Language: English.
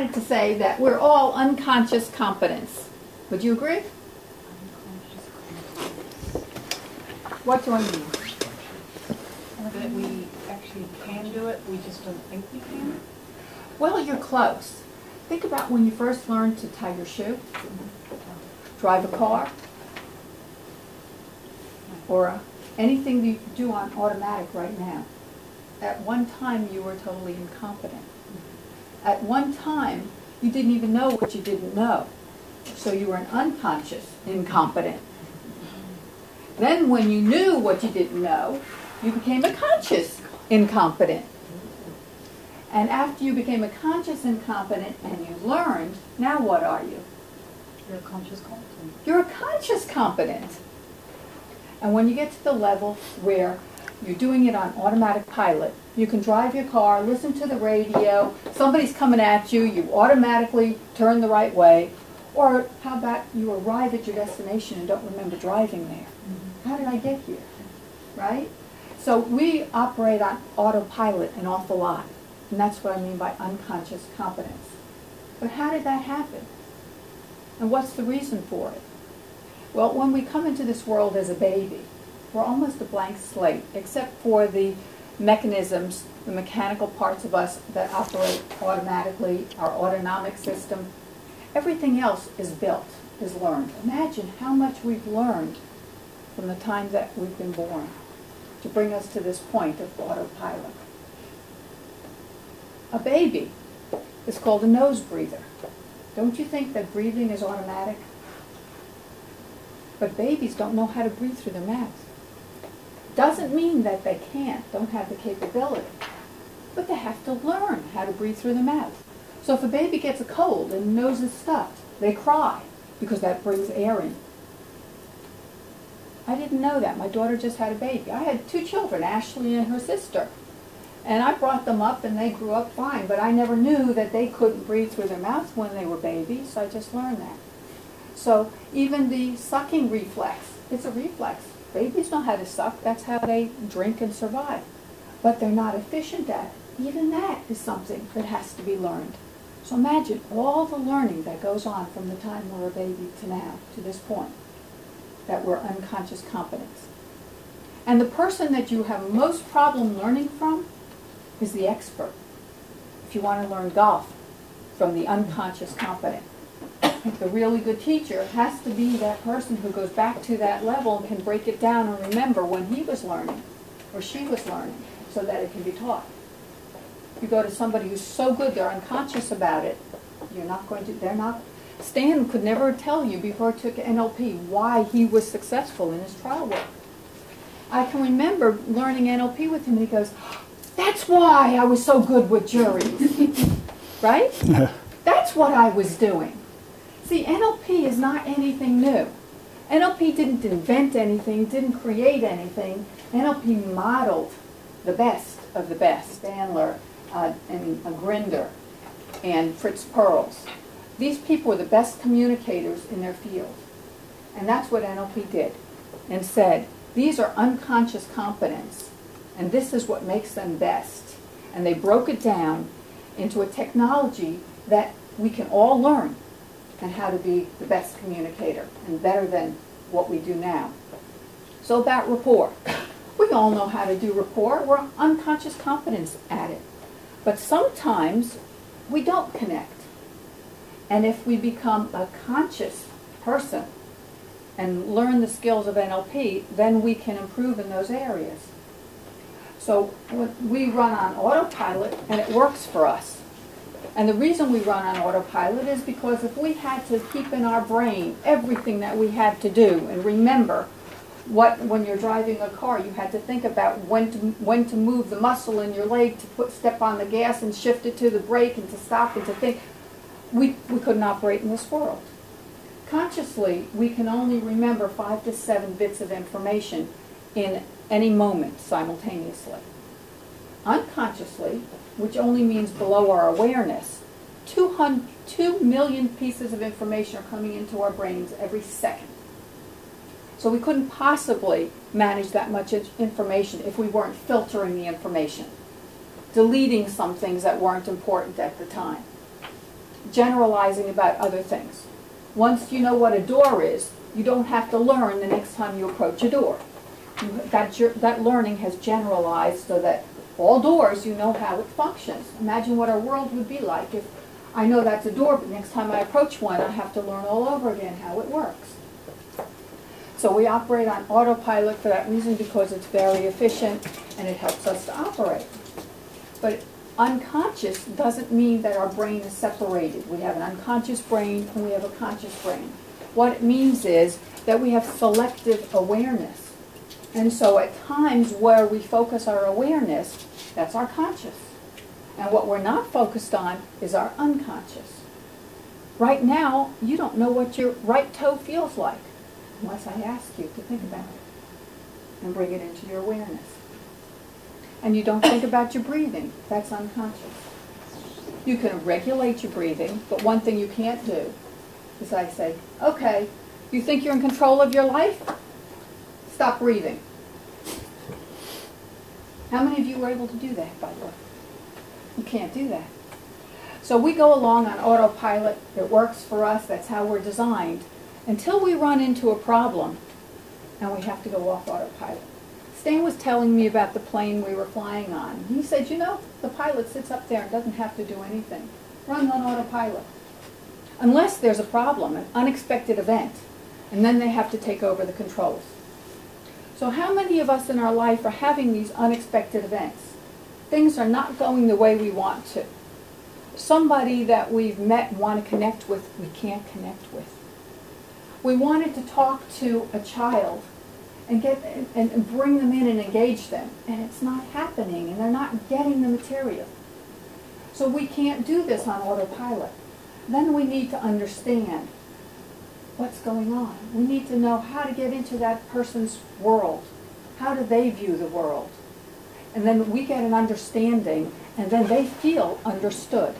decided to say that we're all unconscious competents. Would you agree? What do I mean? That we actually can do it, we just don't think we can? Well, you're close. Think about when you first learned to tie your shoe, drive a car, or anything you do on automatic right now. At one time, you were totally incompetent. At one time, you didn't even know what you didn't know. So you were an unconscious incompetent. Then when you knew what you didn't know, you became a conscious incompetent. And after you became a conscious incompetent and you learned, now what are you? You're a conscious competent. You're a conscious competent. And when you get to the level where you're doing it on automatic pilot, you can drive your car, listen to the radio, somebody's coming at you, you automatically turn the right way. Or how about you arrive at your destination and don't remember driving there? How did I get here? Right? So we operate on autopilot an awful lot. And that's what I mean by unconscious competence. But how did that happen? And what's the reason for it? Well, when we come into this world as a baby, we're almost a blank slate, except for the mechanisms, the mechanical parts of us that operate automatically, our autonomic system. Everything else is built, is learned. Imagine how much we've learned from the time that we've been born to bring us to this point of autopilot. A baby is called a nose breather. Don't you think that breathing is automatic? But babies don't know how to breathe through their mouths. Doesn't mean that they don't have the capability. But they have to learn how to breathe through their mouth. So if a baby gets a cold and the nose is stuffed, they cry because that brings air in. I didn't know that. My daughter just had a baby. I had 2 children, Ashley and her sister. And I brought them up and they grew up fine, but I never knew that they couldn't breathe through their mouth when they were babies, so I just learned that. So even the sucking reflex, it's a reflex. Babies know how to suck. That's how they drink and survive. But they're not efficient at it. Even that is something that has to be learned. So imagine all the learning that goes on from the time we're a baby to now, to this point, that we're unconscious competence. And the person that you have most problem learning from is the expert. If you want to learn golf from the unconscious competent, the really good teacher has to be that person who goes back to that level and can break it down and remember when he was learning or she was learning so that it can be taught. If you go to somebody who's so good they're unconscious about it, Stan could never tell you before he took NLP why he was successful in his trial work. I can remember learning NLP with him and he goes, that's why I was so good with juries. Right? That's what I was doing. See, NLP is not anything new. NLP didn't invent anything, didn't create anything. NLP modeled the best of the best. Bandler and Grinder and Fritz Perls. These people were the best communicators in their field. And that's what NLP did and said, these are unconscious competence, and this is what makes them best. And they broke it down into a technology that we can all learn and how to be the best communicator and better than what we do now. So about rapport. We all know how to do rapport. We're unconscious competence at it. But sometimes we don't connect. And if we become a conscious person and learn the skills of NLP, then we can improve in those areas. So we run on autopilot and it works for us. And the reason we run on autopilot is because if we had to keep in our brain everything that we had to do and remember when you're driving a car, you had to think about when to move the muscle in your leg to step on the gas and shift it to the brake and to stop and to think, we couldn't operate in this world. Consciously, we can only remember 5 to 7 bits of information in any moment simultaneously. Unconsciously, which only means below our awareness, 2 million pieces of information are coming into our brains every second. So we couldn't possibly manage that much information if we weren't filtering the information, deleting some things that weren't important at the time. generalizing about other things. Once you know what a door is, you don't have to learn the next time you approach a door. That learning has generalized so that all doors, you know how it functions. Imagine what our world would be like if I know that's a door, but next time I approach one, I have to learn all over again how it works. So we operate on autopilot for that reason, because it's very efficient and it helps us to operate. But unconscious doesn't mean that our brain is separated. We have an unconscious brain and we have a conscious brain. What it means is that we have selective awareness. And so at times where we focus our awareness, that's our conscious. And what we're not focused on is our unconscious. Right now, you don't know what your right toe feels like unless I ask you to think about it and bring it into your awareness. And you don't think about your breathing. That's unconscious. You can regulate your breathing, but one thing you can't do is I say, okay, you think you're in control of your life? Stop breathing. How many of you were able to do that, by the way? You can't do that. So we go along on autopilot. It works for us. That's how we're designed. Until we run into a problem and we have to go off autopilot. Stan was telling me about the plane we were flying on. He said, you know, the pilot sits up there and doesn't have to do anything. Runs on autopilot. Unless there's a problem, an unexpected event, and then they have to take over the controls. So how many of us in our life are having these unexpected events? Things are not going the way we want to. Somebody that we've met and want to connect with, we can't connect with. We wanted to talk to a child and bring them in and engage them, and it's not happening, and they're not getting the material. So we can't do this on autopilot. Then we need to understand what's going on. We need to know how to get into that person's world. How do they view the world? And then we get an understanding, and then they feel understood.